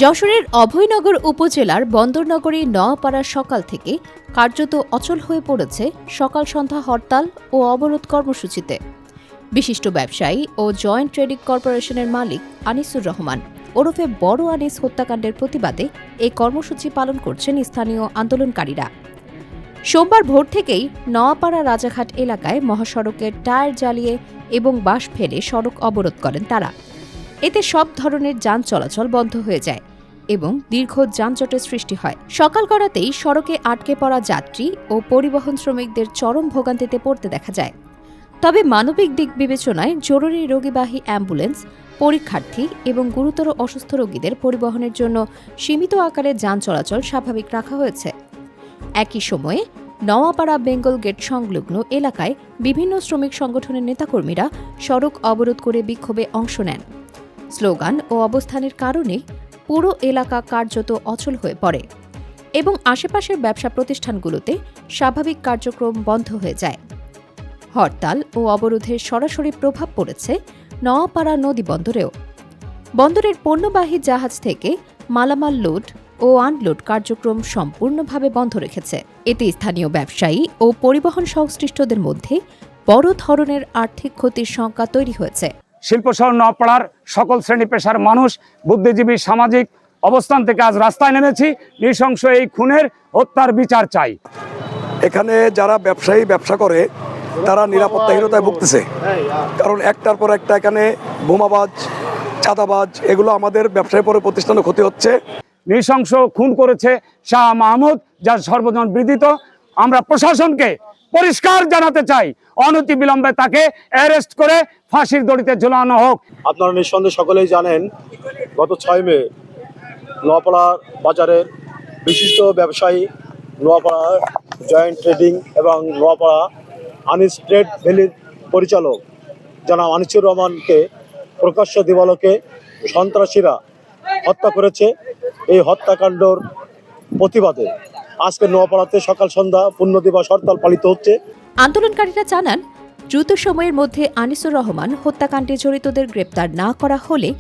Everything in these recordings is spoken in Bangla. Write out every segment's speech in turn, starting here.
যশোরের অভয়নগর উপজেলার বন্দরনগরী নওয়াপাড়া সকাল থেকে কার্যত অচল হয়ে পড়েছে সকাল সন্ধ্যা হরতাল ও অবরোধ কর্মসূচিতে। বিশিষ্ট ব্যবসায়ী ও জয়েন্ট ট্রেডিং কর্পোরেশনের মালিক আনিসুর রহমান ওরফে বড় আনিস হত্যাকাণ্ডের প্রতিবাদে এই কর্মসূচি পালন করছেন স্থানীয় আন্দোলনকারীরা। সোমবার ভোর থেকেই নওয়াপাড়া রাজাঘাট এলাকায় মহাসড়কের টায়ার জ্বালিয়ে এবং বাঁশ ফেলে সড়ক অবরোধ করেন তারা। এতে সব ধরনের যান চলাচল বন্ধ হয়ে যায় এবং দীর্ঘ যানজটের সৃষ্টি হয়। সকাল করাতেই সড়কে আটকে পড়া যাত্রী ও পরিবহন শ্রমিকদের চরম ভোগান্তিতে পড়তে দেখা যায়। তবে মানবিক দিক বিবেচনায় জরুরি রোগীবাহী অ্যাম্বুলেন্স, পরীক্ষার্থী এবং গুরুতর অসুস্থ রোগীদের পরিবহনের জন্য সীমিত আকারে যান চলাচল স্বাভাবিক রাখা হয়েছে। একই সময়ে নওয়াপাড়া বেঙ্গল গেট সংলগ্ন এলাকায় বিভিন্ন শ্রমিক সংগঠনের নেতাকর্মীরা সড়ক অবরোধ করে বিক্ষোভে অংশ নেন। স্লোগান ও অবস্থানের কারণে পুরো এলাকা কার্যত অচল হয়ে পড়ে এবং আশেপাশের ব্যবসা প্রতিষ্ঠানগুলোতে স্বাভাবিক কার্যক্রম বন্ধ হয়ে যায়। হরতাল ও অবরোধের সরাসরি প্রভাব পড়েছে নওয়াপাড়া নদী বন্দরেও। বন্দরের পণ্যবাহী জাহাজ থেকে মালামাল লোড ও আনলোড কার্যক্রম সম্পূর্ণভাবে বন্ধ রেখেছে। এতে স্থানীয় ব্যবসায়ী ও পরিবহন সংশ্লিষ্টদের মধ্যে বড় ধরনের আর্থিক ক্ষতির শঙ্কা তৈরি হয়েছে। শিল্প শহর নওয়াপাড়ার সকল শ্রেণী পেশার মানুষ, বুদ্ধিজীবী, সামাজিক অবস্থান থেকে আজ রাস্তায় নেমেছি। নৃশংস এই খুনের হত্যার বিচার চাই। এখানে যারা ব্যবসা করে তারা নিরাপত্তাহীনতায় ভুগতেছে, কারণ একটার পর একটা এখানে বোমাবাজ, চাঁদাবাজ, এগুলো আমাদের ব্যবসায় পরে প্রতিষ্ঠানে ক্ষতি হচ্ছে। নৃশংস খুন করেছে শাহ মাহমুদ, যা সর্বজন বিদিত। আমরা প্রশাসনকে পরিষ্কার জানাতে চাই, অনতিবিলম্বে তাকে অ্যারেস্ট করে ফাঁসির দড়িতে ঝুলানো হোক। আপনারা নিঃসন্দেহে সকলেই জানেন, গত 6 মে নোয়াপাড়া বাজারের বিশিষ্ট ব্যবসায়ী, নোয়াপাড়া জয়েন্ট ট্রেডিং এবং নোয়াপাড়া আনিস ট্রেড ভ্যালির পরিচালক জনাব আনিসুর রহমানকে প্রকাশ্য দিবালোকে সন্ত্রাসীরা হত্যা করেছে। এই হত্যাকাণ্ডর প্রতিবাদে আজকে নোয়াপাড়াতে সকাল সন্ধ্যা পূর্ণ দিবস হরতাল পালিত হচ্ছে। আন্দোলনকারীরা জানান, দ্রুত সময়ের মধ্যে আনিসুর রহমান হত্যাকাণ্ডে জড়িতদের গ্রেপ্তার না করা হলে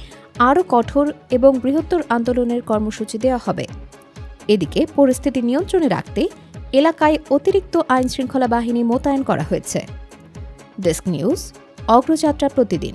আরও কঠোর এবং বৃহত্তর আন্দোলনের কর্মসূচি দেওয়া হবে। এদিকে পরিস্থিতি নিয়ন্ত্রণে রাখতে এলাকায় অতিরিক্ত আইনশৃঙ্খলা বাহিনী মোতায়েন করা হয়েছে। ডেস্ক নিউজ, অগ্রযাত্রা প্রতিদিন।